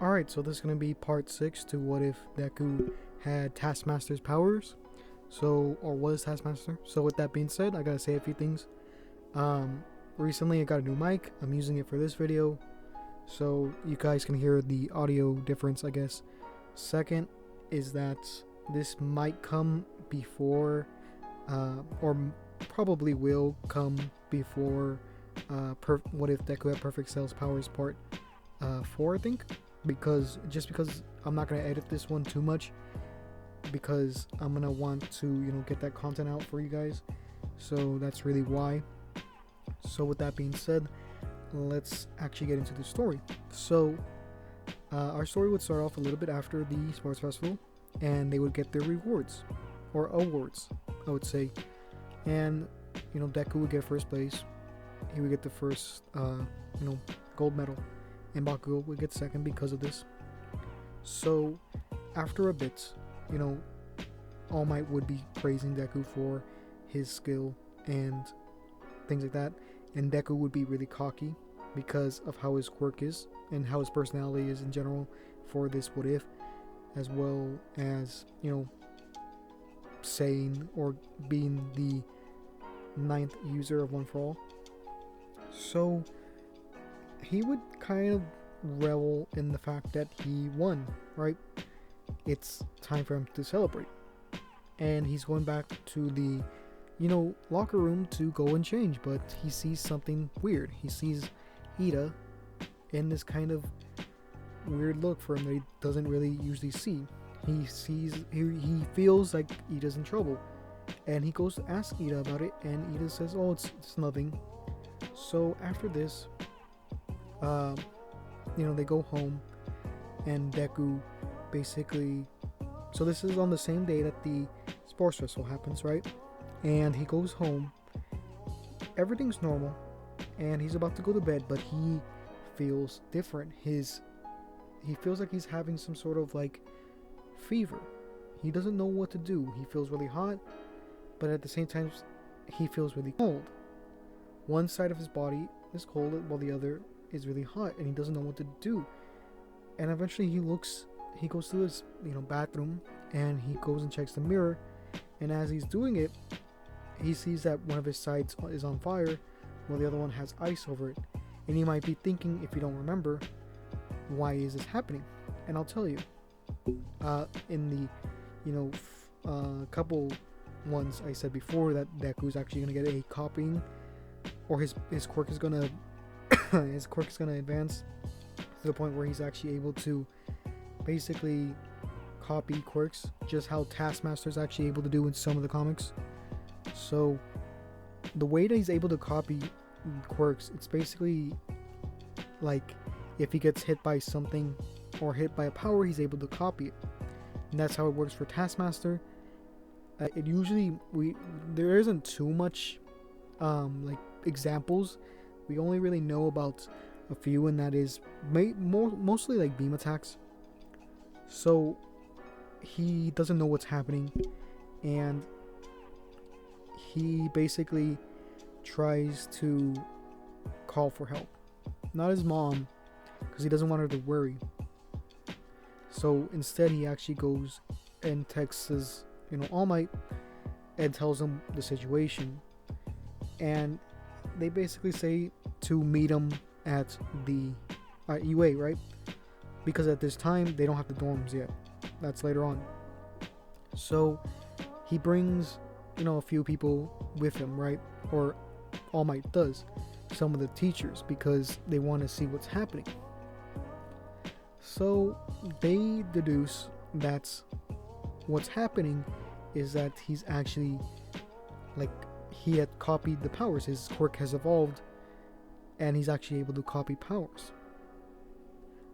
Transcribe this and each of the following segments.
Alright, so this is going to be part 6 to what if Deku had Taskmaster's powers. Or was Taskmaster. So with that being said, I gotta say a few things. Recently I got a new mic. I'm using it for this video, so you guys can hear the audio difference, I guess. Second is that this might come before, or probably will come before, what if Deku had Perfect Cell's powers part 4, I think. Because I'm not gonna edit this one too much, because I'm gonna want to get that content out for you guys, so that's really why. So with that being said, let's actually get into the story. So our story would start off a little bit after the sports festival, and they would get their rewards or awards, I would say. And Deku would get first place. He would get the first gold medal, and Bakugo would get second because of this. So after a bit, All Might would be praising Deku for his skill and things like that, and Deku would be really cocky because of how his quirk is and how his personality is in general for this what if, as well as saying or being the 9th user of One for All. So he would kind of revel in the fact that he won, right? It's time for him to celebrate, and he's going back to the locker room to go and change, but he sees something weird. He sees Ida in this kind of weird look for him that he doesn't really usually see. He feels like Ida's in trouble, and he goes to ask Ida about it, and Ida says, oh, it's nothing. So after this, they go home, and Deku basically, so this is on the same day that the sports festival happens, right? And he goes home, everything's normal, and he's about to go to bed, but he feels different. He feels like he's having some sort of fever. He doesn't know what to do. He feels really hot, but at the same time he feels really cold. One side of his body is cold while the other is really hot, and he doesn't know what to do. And eventually he goes to his bathroom, and he goes and checks the mirror, and as he's doing it, he sees that one of his sides is on fire while the other one has ice over it. And he might be thinking, if you don't remember, why is this happening? And I'll tell you. In the couple ones I said before, that Deku's actually gonna get a copying, or his quirk is gonna advance to the point where he's actually able to basically copy quirks, just how Taskmaster's actually able to do in some of the comics. So the way that he's able to copy quirks, it's basically like if he gets hit by something or hit by a power, he's able to copy it, and that's how it works for Taskmaster. It usually there isn't too much examples. We only really know about a few, and that is mostly beam attacks. So he doesn't know what's happening, and he basically tries to call for help. Not his mom, because he doesn't want her to worry. So instead he actually goes and texts All Might and tells him the situation. And they basically say to meet him at the UA, right? Because at this time they don't have the dorms yet. That's later on. So he brings a few people with him, right? Or All Might does, some of the teachers, because they want to see what's happening. So they deduce that what's happening is that he's actually he had copied the powers. His quirk has evolved, and he's actually able to copy powers.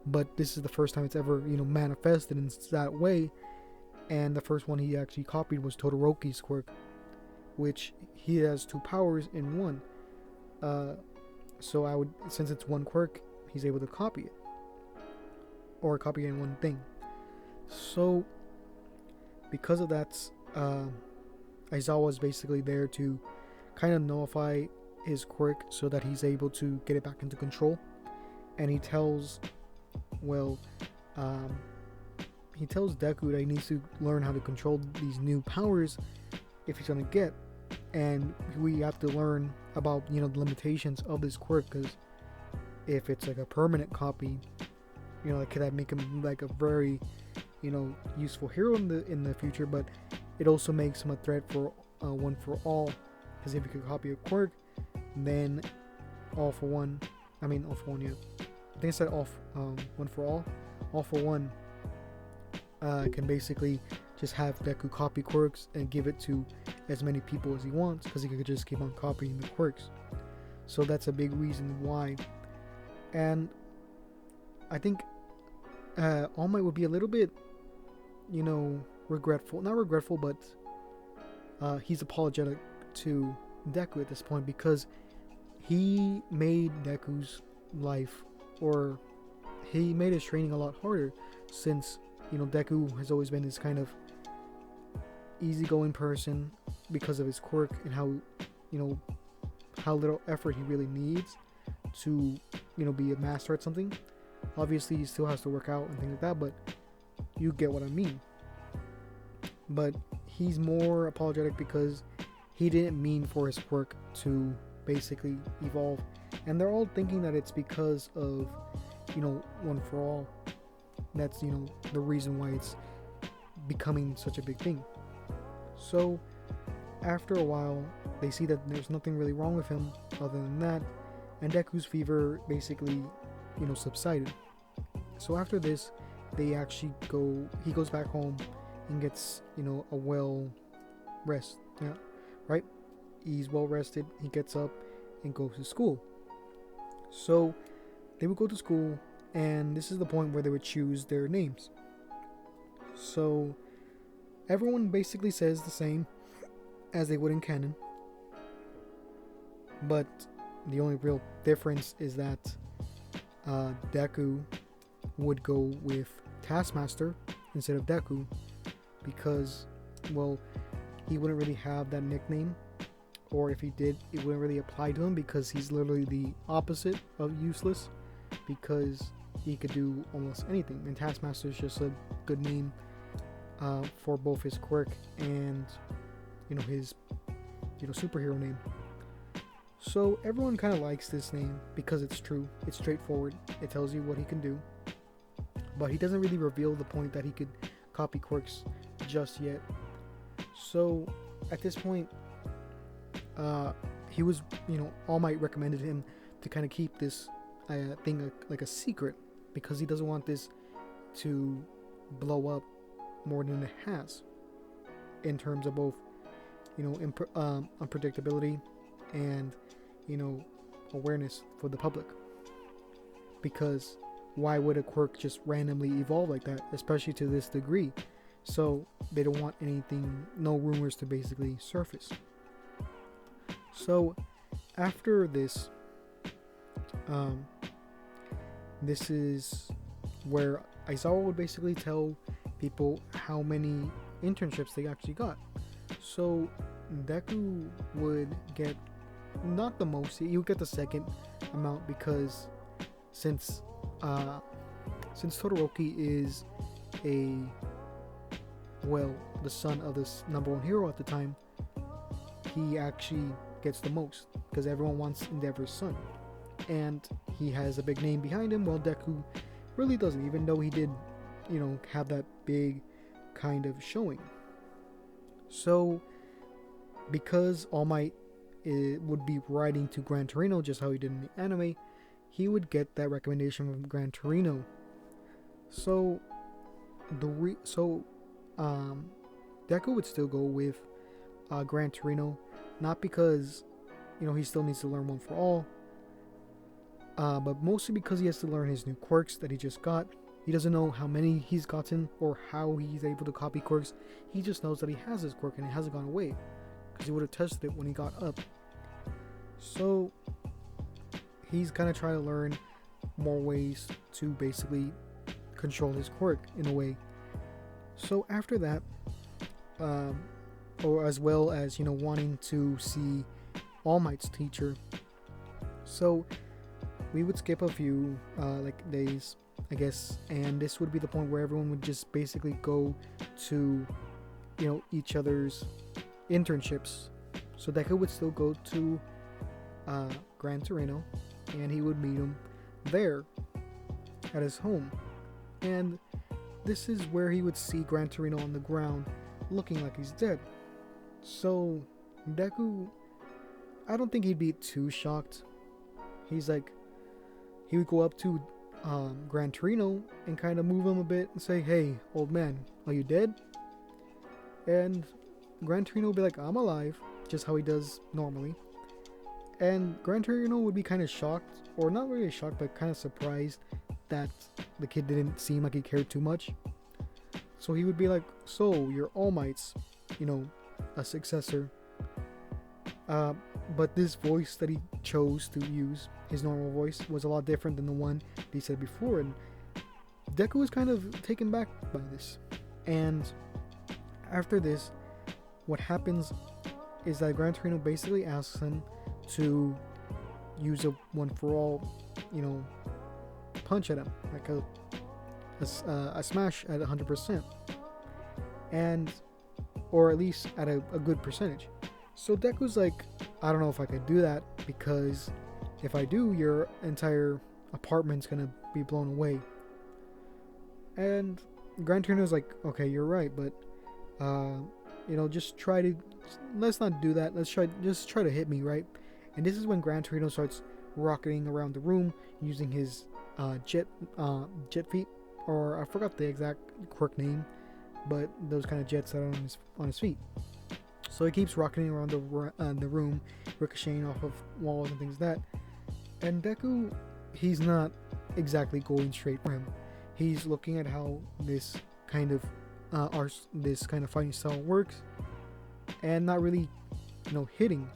But this is the first time it's ever manifested in that way. And the first one he actually copied was Todoroki's quirk, which he has 2 powers in one. So since it's one quirk, he's able to copy it, or copy it in one thing. So because of that, Aizawa's basically there to kind of nullify his quirk so that he's able to get it back into control. And he tells um, he tells Deku that he needs to learn how to control these new powers if he's gonna get, and we have to learn about the limitations of this quirk, because if it's like a permanent copy, like could that make him like a very useful hero in the future, but it also makes him a threat for One For All, because if you could copy a quirk, then All For One, yeah, I think I said One For All For One can basically just have Deku copy quirks and give it to as many people as he wants, because he could just keep on copying the quirks. So that's a big reason why. And I think All Might would be a little bit regretful, not regretful, but he's apologetic to Deku at this point, because he made Deku's life, or he made his training a lot harder, since Deku has always been this kind of easygoing person because of his quirk, and how little effort he really needs to be a master at something. Obviously he still has to work out and things like that, but you get what I mean. But he's more apologetic because he didn't mean for his quirk to basically evolve, and they're all thinking that it's because of One For All. That's the reason why it's becoming such a big thing. So after a while, they see that there's nothing really wrong with him other than that, and Deku's fever basically subsided. So after this, he goes back home and gets a well rest. Yeah, right? He's well rested. He gets up and goes to school. So they would go to school, and this is the point where they would choose their names. So everyone basically says the same as they would in canon, but the only real difference is that Deku would go with Taskmaster instead of Deku, because, well, he wouldn't really have that nickname, or if he did, it wouldn't really apply to him, because he's literally the opposite of useless, because he could do almost anything, and Taskmaster is just a good name for both his quirk and his superhero name. So everyone kind of likes this name because it's true, it's straightforward, it tells you what he can do, but he doesn't really reveal the point that he could copy quirks just yet. So at this point, he was, All Might recommended him to kind of keep this thing like a secret, because he doesn't want this to blow up more than it has, in terms of both unpredictability and awareness for the public. Because why would a quirk just randomly evolve like that, especially to this degree? So they don't want no rumors to basically surface. So after this, this is where Aizawa would basically tell people how many internships they actually got. So Deku would get not the most, he would get the second amount, because since Todoroki is the son of this number one hero at the time, he actually gets the most, because everyone wants Endeavor's son, and he has a big name behind him, while Deku really doesn't, even though he did have that big kind of showing. So because All Might would be writing to Gran Torino just how he did in the anime, he would get that recommendation from Gran Torino. So Deku would still go with Gran Torino, not because he still needs to learn One For All, but mostly because he has to learn his new quirks that he just got. He doesn't know how many he's gotten or how he's able to copy quirks. He just knows that he has his quirk and it hasn't gone away, because he would have tested it when he got up. So he's kind of trying to learn more ways to basically control his quirk in a way. So after that, or as well as wanting to see All Might's teacher, so we would skip a few days, I guess, and this would be the point where everyone would just basically go to, each other's internships. So Deku would still go to Gran Torino, and he would meet him there at his home. And this is where he would see Gran Torino on the ground, looking like he's dead. So Deku, I don't think he'd be too shocked. He would go up to Gran Torino and kind of move him a bit and say, "Hey, old man, are you dead?" And Gran Torino would be like, "I'm alive," just how he does normally. And Gran Torino would be kind of shocked, or not really shocked, but kind of surprised that the kid didn't seem like he cared too much. So he would be like, "So, you're All Might's, a successor." But this voice that he chose to use, his normal voice, was a lot different than the one that he said before, and Deku was kind of taken back by this. And after this, what happens is that Gran Torino basically asks him to use a one-for-all, punch at him, like a smash at 100%, and or at least at a good percentage. So Deku's like, "I don't know if I could do that, because if I do, your entire apartment's gonna be blown away." And Gran Torino's like, "Okay, you're right, but let's not do that. Just try to hit me, right?" And this is when Gran Torino starts rocketing around the room using his jet feet, or I forgot the exact quirk name, but those kind of jets that are on his feet. So he keeps rocketing around the room, ricocheting off of walls and things like that. And Deku, he's not exactly going straight for him. He's looking at how this kind of fighting style works, and not really, hitting,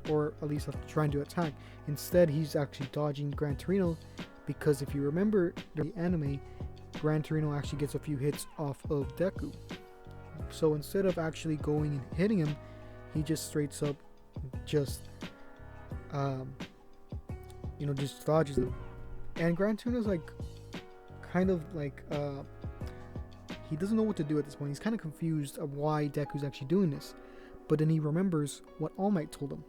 or at least trying to attack. Instead, he's actually dodging Gran Torino, because if you remember the anime, Gran Torino actually gets a few hits off of Deku. So instead of actually going and hitting him, he just straight up just dodges them. And Gran Torino's he doesn't know what to do at this point. He's kind of confused of why Deku's actually doing this. But then he remembers what All Might told him,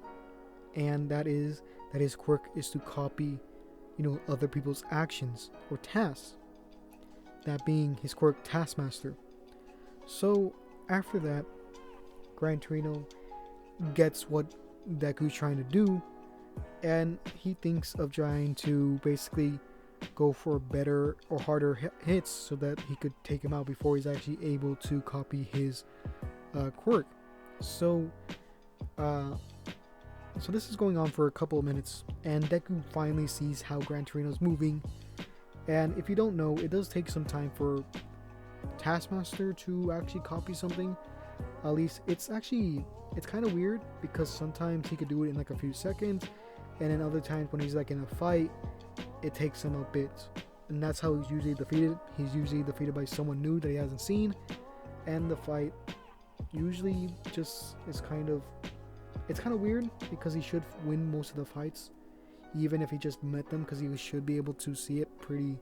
and that is that his quirk is to copy, other people's actions or tasks. That being his quirk, Taskmaster. So after that, Gran Torino gets what Deku's trying to do, and he thinks of trying to basically go for better or harder hits so that he could take him out before he's actually able to copy his quirk. So this is going on for a couple of minutes, and Deku finally sees how Gran Torino's moving. And if you don't know, it does take some time for Taskmaster to actually copy something. At least it's kind of weird, because sometimes he could do it in like a few seconds, and then other times when he's like in a fight, it takes him a bit. And that's how he's usually defeated. He's usually defeated by someone new that he hasn't seen, and the fight usually just is kind of weird, because he should win most of the fights, even if he just met them, because he should be able to see it pretty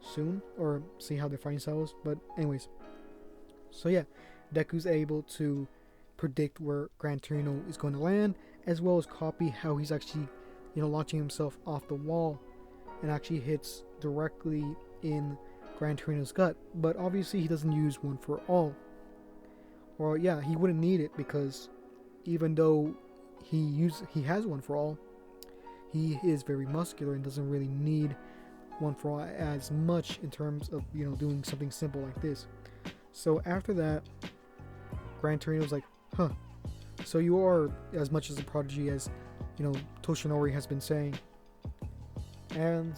soon, or see how their fighting style is. But anyways, so yeah, Deku's able to predict where Gran Torino is going to land, as well as copy how he's actually launching himself off the wall, and actually hits directly in Gran Torino's gut. But obviously he doesn't use one for all, or yeah, he wouldn't need it, because even though he has one for all, he is very muscular and doesn't really need one for all as much in terms of doing something simple like this. So after that, Gran Torino's like, "Huh, so you are as much as a prodigy as Toshinori has been saying." And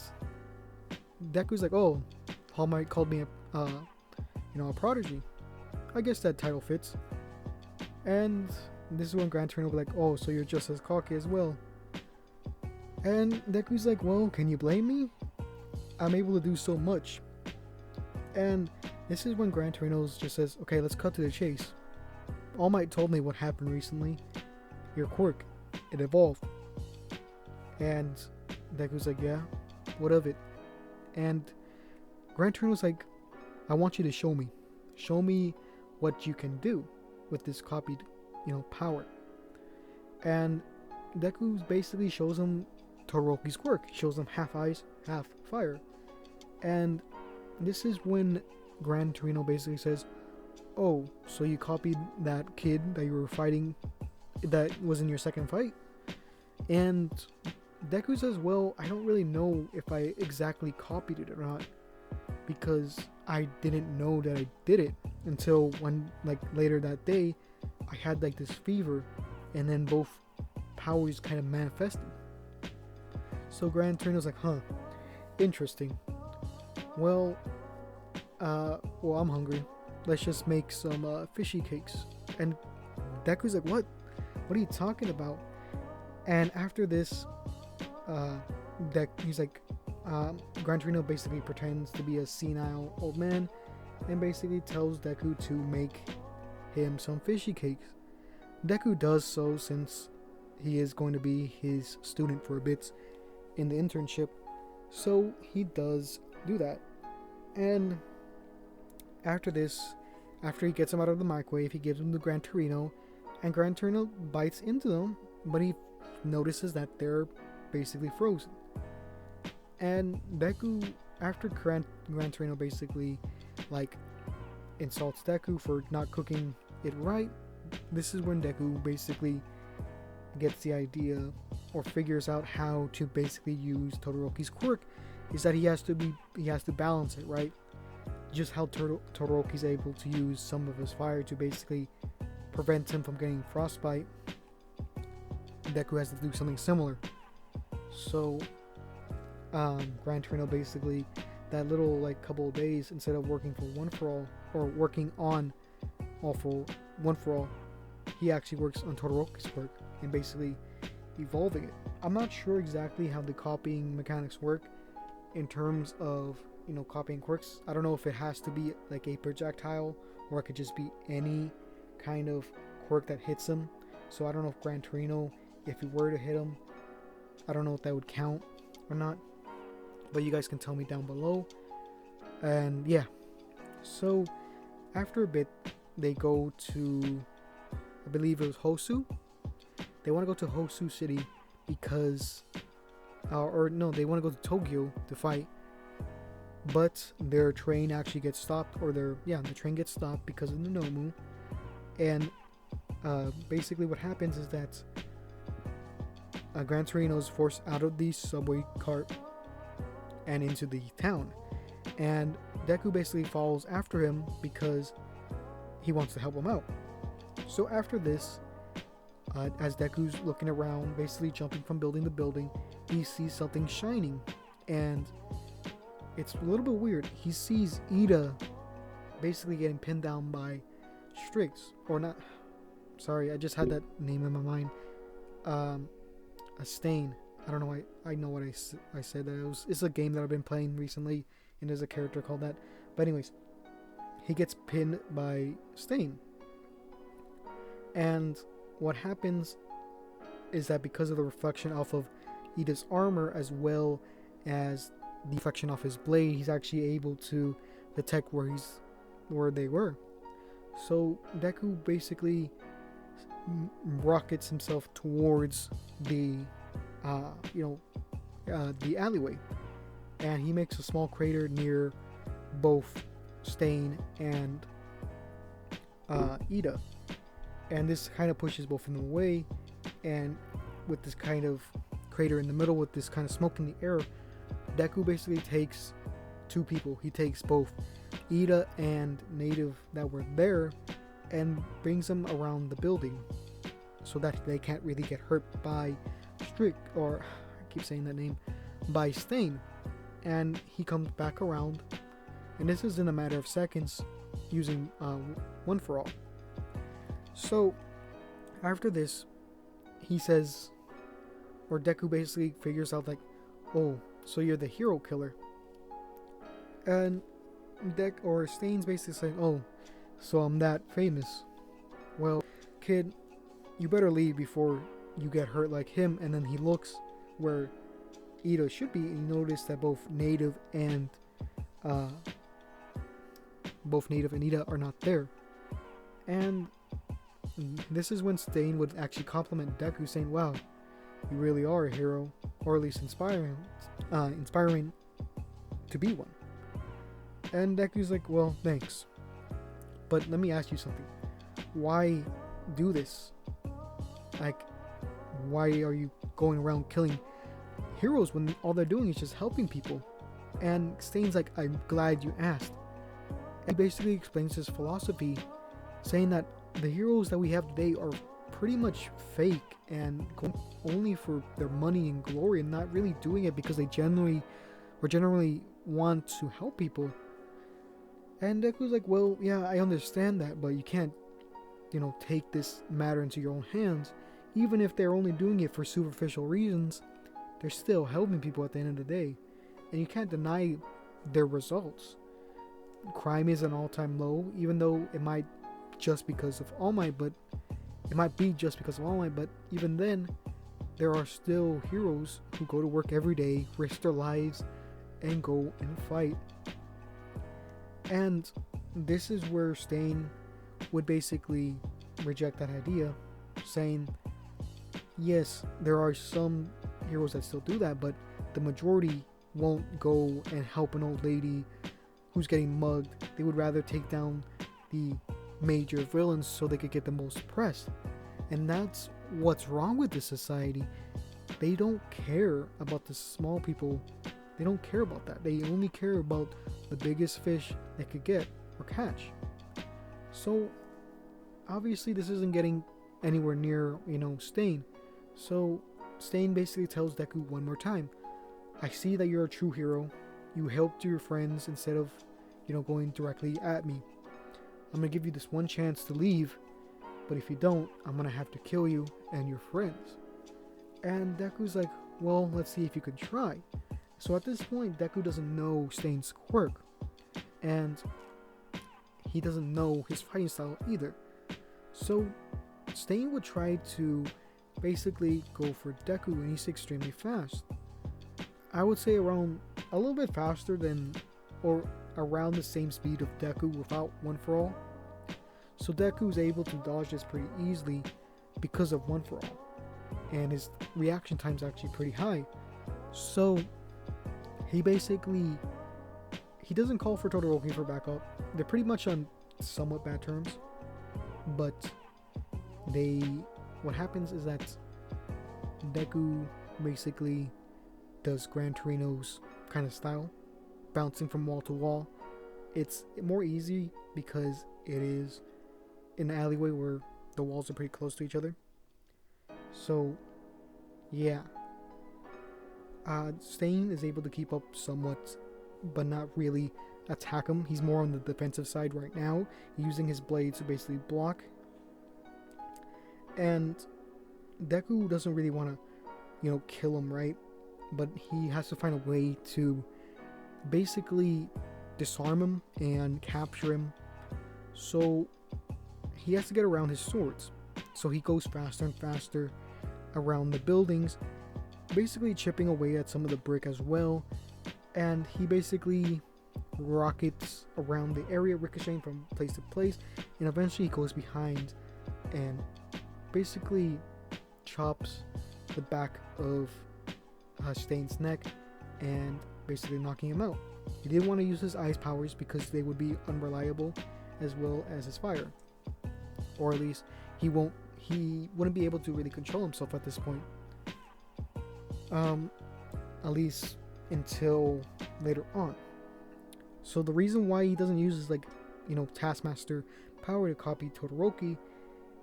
Deku's like, "Oh, All Might called me a prodigy. I guess that title fits." And this is when Gran Torino will be like, "Oh, so you're just as cocky as well." And Deku's like, "Well, can you blame me? I'm able to do so much." And this is when Gran Torino just says, "Okay, let's cut to the chase. All Might told me what happened recently. Your quirk, it evolved." And Deku's like, "Yeah, what of it?" And Gran Torino's like, I want you to show me. Show me what you can do with this copied, power. And Deku basically shows him Todoroki's quirk. He shows him half ice, half fire. And this is when Gran Torino basically says, oh, so you copied that kid that you were fighting that was in your second fight? And Deku says, well, I don't really know if I exactly copied it or not, because I didn't know that I did it until when, like, later that day, I had like this fever, and then both powers kind of manifested. So Gran Torino's like, huh, interesting. Well, I'm hungry. Let's just make some fishy cakes. And Deku's like, what? What are you talking about? And after this, he's like, Gran Torino basically pretends to be a senile old man and basically tells Deku to make him some fishy cakes. Deku does so since he is going to be his student for a bit in the internship. So he does do that. And after this, after he gets him out of the microwave, he gives him to Gran Torino, and Gran Torino bites into them, but he notices that they're basically frozen. And Deku, after Gran Torino basically like insults Deku for not cooking it right, this is when Deku basically gets the idea or figures out how to basically use Todoroki's quirk. Is that he has to balance it, right? Just how Todoroki's able to use some of his fire to basically prevent him from getting frostbite. Deku has to do something similar. So Gran Torino basically, that little like couple of days, instead of working for One For All or working on All For One For All, he actually works on Todoroki's quirk and basically evolving it. I'm not sure exactly how the copying mechanics work in terms of copying quirks. I don't know if it has to be like a projectile or it could just be any kind of quirk that hits him. So I don't know if Gran Torino, if he were to hit him, I don't know if that would count or not, but you guys can tell me down below. And yeah, so after a bit they go to, I believe it was Hosu. They want to go to Hosu City because they want to go to Tokyo to fight, but their train actually gets stopped, or the train gets stopped because of the Nomu. And basically what happens is that Gran Torino is forced out of the subway cart and into the town, and Deku basically follows after him because he wants to help him out. So after this, as Deku's looking around, basically jumping from building to building, he sees something shining, and it's a little bit weird. He sees Ida basically getting pinned down by Strix, or not. Sorry, I just had that name in my mind. A Stain. I don't know why. I know what I said. That it's a game that I've been playing recently, and there's a character called that. But anyways, he gets pinned by Stain, and what happens is that because of the reflection off of Ida's armor as well as the reflection off his blade, he's actually able to detect where they were. So Deku basically rockets himself towards the alleyway, and he makes a small crater near both Stain and Ida, and this kind of pushes both of them away. And with this kind of crater in the middle, with this kind of smoke in the air, Deku basically takes two people. He takes both Ida and Native that were there and brings them around the building so that they can't really get hurt by I keep saying that name, by Stain. And he comes back around, and this is in a matter of seconds using One For All. So after this, he says, or Deku basically figures out like, oh, so you're the hero killer. And Stain's basically saying, oh, so I'm that famous. Well, kid, you better leave before you get hurt like him. And then he looks where Ida should be, and he noticed that both Native and uh, both Native and Ida are not there. And this is when Stain would actually compliment Deku, saying, "Wow, you really are a hero, or at least inspiring to be one." And Deku's like, "Well, thanks. But let me ask you something. Why do this? Like, why are you going around killing heroes when all they're doing is just helping people?" And Stain's like, "I'm glad you asked." And he basically explains his philosophy, saying that the heroes that we have today are pretty much fake and going only for their money and glory, and not really doing it because they generally want to help people. And Deku's like, "Well, yeah, I understand that, but you can't, take this matter into your own hands. Even if they're only doing it for superficial reasons, they're still helping people at the end of the day. And you can't deny their results. Crime is an all-time low, even though it might just because of All Might, but even then, there are still heroes who go to work every day, risk their lives, and go and fight." And this is where Stain would basically reject that idea, saying, yes, there are some heroes that still do that, but the majority won't go and help an old lady who's getting mugged. They would rather take down the major villains so they could get the most press. And that's what's wrong with this society. They don't care about the small people. They don't care about that. They only care about the biggest fish they could get or catch. So obviously this isn't getting anywhere near, Stain. So Stain basically tells Deku one more time, "I see that you're a true hero. You helped your friends instead of, going directly at me. I'm gonna give you this one chance to leave, but if you don't, I'm gonna have to kill you and your friends." And Deku's like, "Well, let's see if you can try." So at this point, Deku doesn't know Stain's quirk, and he doesn't know his fighting style either. So Stain would try to basically go for Deku, and he's extremely fast. I would say around a little bit faster than, or around the same speed of Deku without One For All. So Deku is able to dodge this pretty easily because of One For All, and his reaction time is actually pretty high. So he doesn't call for Todoroki for backup. They're pretty much on somewhat bad terms, but what happens is that Deku basically does Gran Torino's kind of style, bouncing from wall to wall. It's more easy because it is in an alleyway where the walls are pretty close to each other. So yeah, Stain is able to keep up somewhat, but not really attack him. He's more on the defensive side right now, using his blade to basically block. And Deku doesn't really want to, kill him, right? But he has to find a way to basically disarm him and capture him. So he has to get around his swords. So he goes faster and faster around the buildings, basically chipping away at some of the brick as well. And he basically rockets around the area, ricocheting from place to place, and eventually he goes behind and basically chops the back of Stain's neck and basically knocking him out. He didn't want to use his ice powers because they would be unreliable, as well as his fire, or at least he wouldn't be able to really control himself at this point, at least until later on. So the reason why he doesn't use his Taskmaster power to copy Todoroki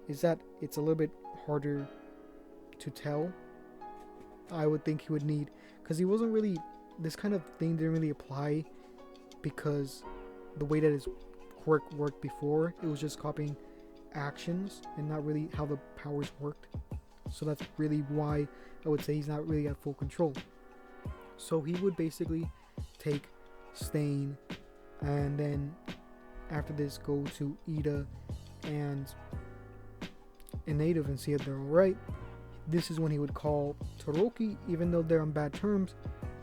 is that it's a little bit harder to tell. I would think he would need, because he wasn't really, this kind of thing didn't really apply because the way that his quirk worked before, it was just copying actions and not really how the powers worked. So that's really why I would say he's not really at full control. So he would basically take Stain, and then after this go to Ida and Native and see if they're alright. This is when he would call Todoroki, even though they're on bad terms.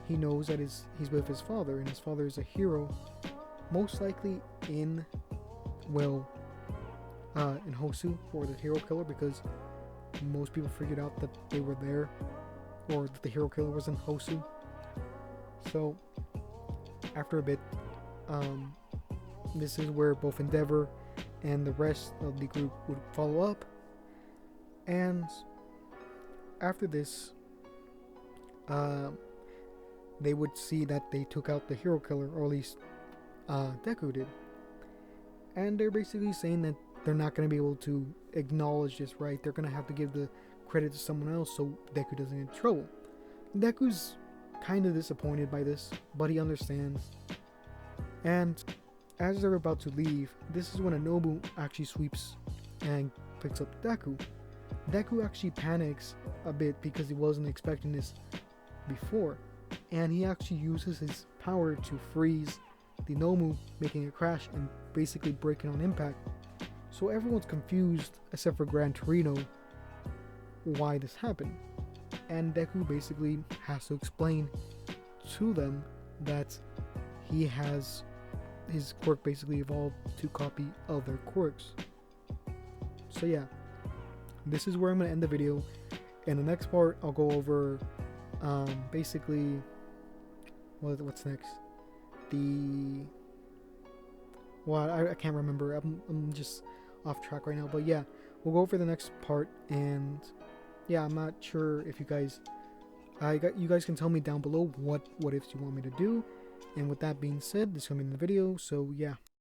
he knows that he's with his father, and his father is a hero, most likely in, well, in Hosu for the hero killer, because most people figured out that they were there, or that the hero killer was in Hosu. So after a bit, this is where both Endeavor and the rest of the group would follow up, and after this, they would see that they took out the hero killer, or at least Deku did, and they're basically saying that they're not going to be able to acknowledge this, right? They're going to have to give the credit to someone else so Deku doesn't get in trouble. Deku's kind of disappointed by this, but he understands. And as they're about to leave, this is when Anobu actually sweeps and picks up Deku. Deku actually panics a bit because he wasn't expecting this before, and he actually uses his power to freeze the Nomu, making it crash and basically breaking on impact. So everyone's confused except for Gran Torino why this happened, and Deku basically has to explain to them that he has his quirk basically evolved to copy other quirks. So yeah, this is where I'm going to end the video. In the next part, I'll go over basically what's next. I can't remember. I'm just off track right now. But yeah, we'll go over the next part, and yeah, I'm not sure if you guys can tell me down below what ifs you want me to do. And with that being said, this is going to be in the video. So yeah.